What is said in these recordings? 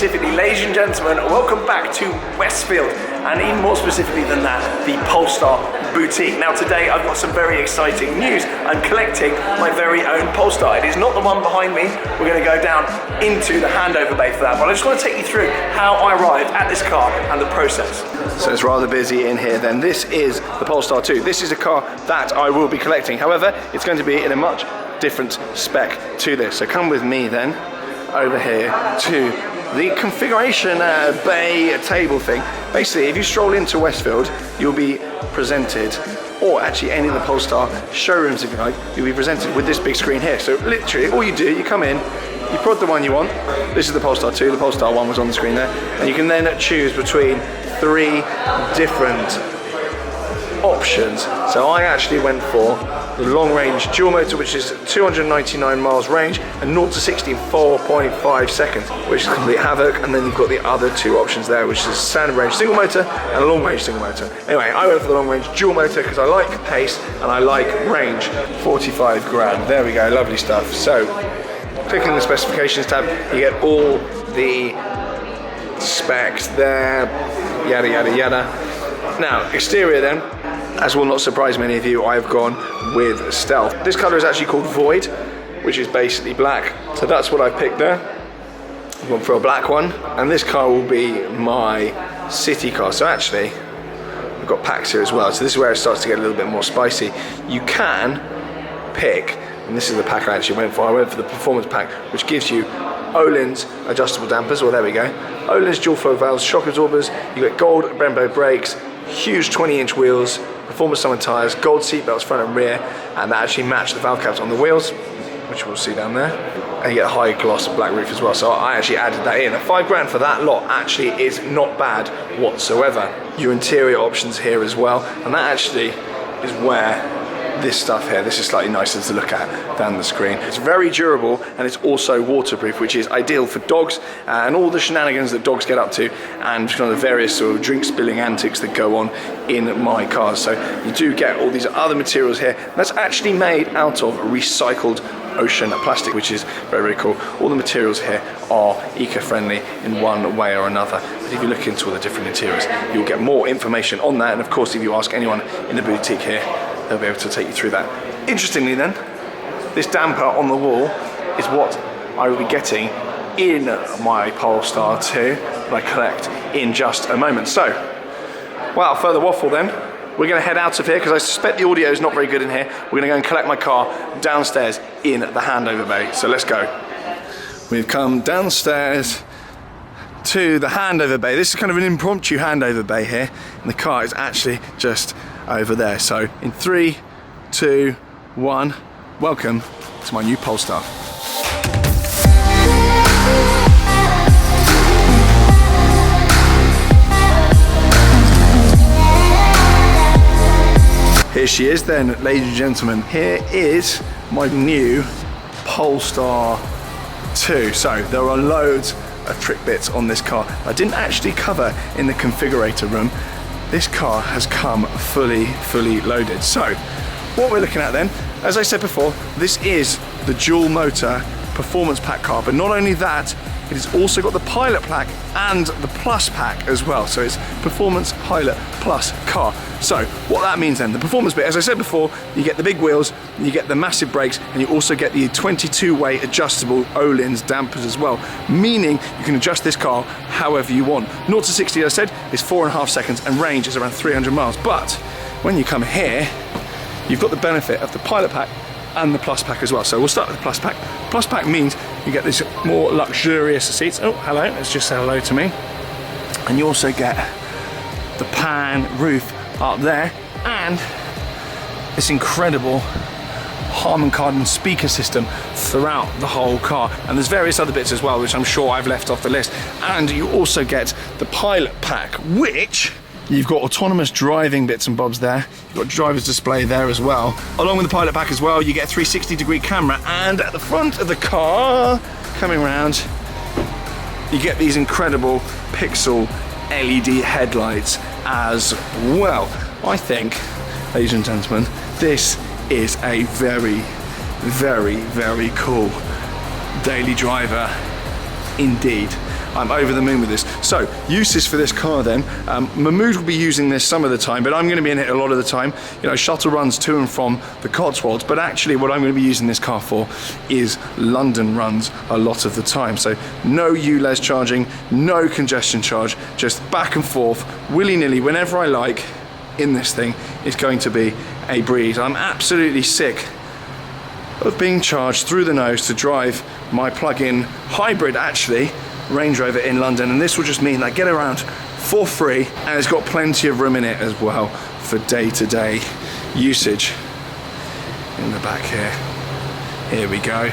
specifically, ladies and gentlemen, welcome back to Westfield, and even more specifically than that, the Polestar Boutique. Now today I've got some very exciting news. I'm collecting my very own Polestar. It is not the one behind me. We're going to go down into the handover bay for that, but I just want to take you through how I arrived at this car and the process. So it's rather busy in here then. This is the Polestar 2. This is a car that I will be collecting. However, it's going to be in a much different spec to this. So come with me then over here to the configuration bay table thing. Basically, if you stroll into Westfield, you'll be presented, or actually any of the Polestar showrooms if you like, you'll be presented with this big screen here. So literally, all you do, you come in, you prod the one you want. This is the Polestar 2, the Polestar 1 was on the screen there, and you can then choose between 3 different options. So I actually went for the long range dual motor, which is 299 miles range and 0 to 60 in 4.5 seconds, which is complete havoc. And then you've got the other 2 options there, which is standard range single motor and a long range single motor. Anyway, I went for the long range dual motor because I like pace and I like range. 45 grand, there we go, lovely stuff. So clicking the specifications tab, you get all the specs there, yada yada yada. Now exterior then, as will not surprise many of you, I've gone with Stealth. This colour is actually called Void, which is basically black. So that's what I picked there. I've gone for a black one, and this car will be my city car. So actually, I've got packs here as well. So this is where it starts to get a little bit more spicy. You can pick, and this is the pack I actually went for. I went for the Performance Pack, which gives you Öhlins adjustable dampers. Well, there we go. Öhlins dual flow valves, shock absorbers. You get gold Brembo brakes, huge 20-inch wheels, Performance summer tyres, gold seat belts front and rear, and that actually match the valve caps on the wheels, which we'll see down there. And you get a high gloss black roof as well, so I actually added that in. 5 grand for that lot actually is not bad whatsoever. Your interior options here as well, and that actually is where this stuff here, this is slightly nicer to look at than the screen. It's very durable and it's also waterproof, which is ideal for dogs and all the shenanigans that dogs get up to, and kind of the various sort of drink spilling antics that go on in my cars. So you do get all these other materials here. That's actually made out of recycled ocean plastic, which is very, very cool. All the materials here are eco-friendly in one way or another. But if you look into all the different interiors, you'll get more information on that. And of course, if you ask anyone in the boutique here, they'll be able to take you through that. Interestingly then, this damper on the wall is what I will be getting in my Polestar 2 that I collect in just a moment. So, without further waffle then, we're going to head out of here because I suspect the audio is not very good in here. We're going to go and collect my car downstairs in the handover bay. So let's go. We've come downstairs to the handover bay. This is kind of an impromptu handover bay here, and the car is actually just over there. So in 3, 2, 1, welcome to my new Polestar. Here she is then, ladies and gentlemen. Here is my new Polestar 2. So there are loads of trick bits on this car I didn't actually cover in the configurator room. This car has come fully loaded. So what we're looking at then, as I said before, this is the dual motor Performance Pack car, but not only that, it has also got the Pilot Pack and the Plus Pack as well. So it's Performance Pilot Plus car. So what that means then, the performance bit, as I said before, you get the big wheels, you get the massive brakes, and you also get the 22-way adjustable Öhlins dampers as well, meaning you can adjust this car however you want. 0 to 60, as I said, is 4.5 seconds, and range is around 300 miles. But when you come here, you've got the benefit of the Pilot Pack and the Plus Pack as well. So we'll start with the Plus Pack. Plus Pack means you get these more luxurious seats. Oh, hello, let's just say hello to me. And you also get the pan roof up there, and this incredible Harman Kardon speaker system throughout the whole car. And there's various other bits as well, which I'm sure I've left off the list. And you also get the Pilot Pack, which you've got autonomous driving bits and bobs there. You've got driver's display there as well. Along with the Pilot Pack as well, you get a 360-degree camera, and at the front of the car, coming around, you get these incredible pixel LED headlights as well. I think, ladies and gentlemen, this is a very cool daily driver indeed. I'm over the moon with this. So, uses for this car then. Mahmood will be using this some of the time, but I'm going to be in it a lot of the time. You know, shuttle runs to and from the Cotswolds, but actually what I'm going to be using this car for is London runs a lot of the time. So, no ULEZ charging, no congestion charge, just back and forth, willy-nilly, whenever I like, in this thing. Is going to be a breeze. I'm absolutely sick of being charged through the nose to drive my plug-in hybrid, actually, Range Rover in London, and this will just mean I get around for free, and it's got plenty of room in it as well for day-to-day usage. In the back here we go.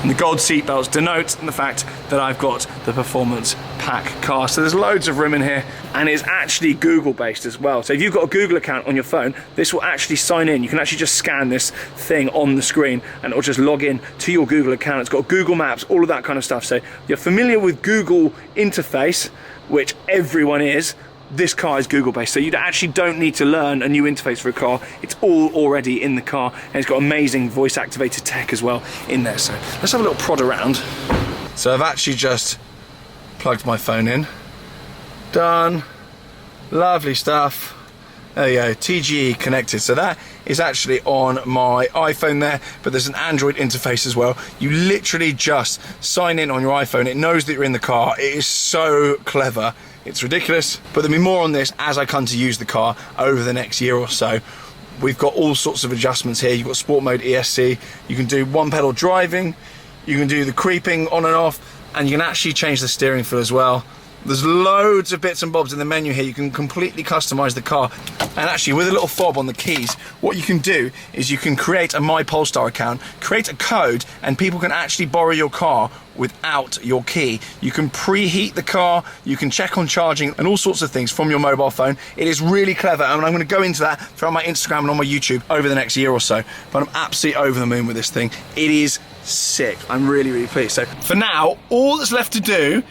And the gold seat belts denote the fact that I've got the Performance Pack car. So there's loads of room in here, and it's actually Google based as well. So if you've got a Google account on your phone, this will actually sign in. You can actually just scan this thing on the screen and it'll just log in to your Google account. It's got Google Maps, all of that kind of stuff. So you're familiar with Google interface, which everyone is. This car is Google based, so you actually don't need to learn a new interface for a car. It's all already in the car, and it's got amazing voice activated tech as well in there. So let's have a little prod around. So I've actually just plugged my phone in. Done. Lovely stuff. There you go, TGE connected. So that is actually on my iPhone there, but there's an Android interface as well. You literally just sign in on your iPhone. It knows that you're in the car. It is so clever. It's ridiculous, but there'll be more on this as I come to use the car over the next year or so. We've got all sorts of adjustments here. You've got Sport Mode ESC. You can do one pedal driving. You can do the creeping on and off, and you can actually change the steering feel as well. There's loads of bits and bobs in the menu here. You can completely customize the car. And actually, with a little fob on the keys, what you can do is you can create a My Polestar account, create a code, and people can actually borrow your car without your key. You can preheat the car, you can check on charging, and all sorts of things from your mobile phone. It is really clever, and I'm going to go into that throughout my Instagram and on my YouTube over the next year or so. But I'm absolutely over the moon with this thing. It is sick. I'm really, really pleased. So for now, all that's left to do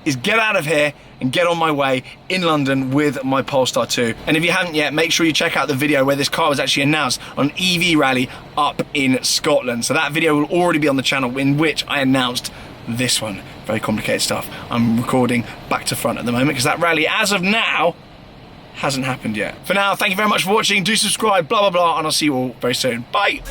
is get out of here and get on my way in London with my Polestar 2. And if you haven't yet, make sure you check out the video where this car was actually announced on an EV rally up in Scotland. So that video will already be on the channel, in which I announced this one. Very complicated stuff. I'm recording back to front at the moment because that rally, as of now, hasn't happened yet. For now, thank you very much for watching. Do subscribe, blah, blah, blah, and I'll see you all very soon. Bye.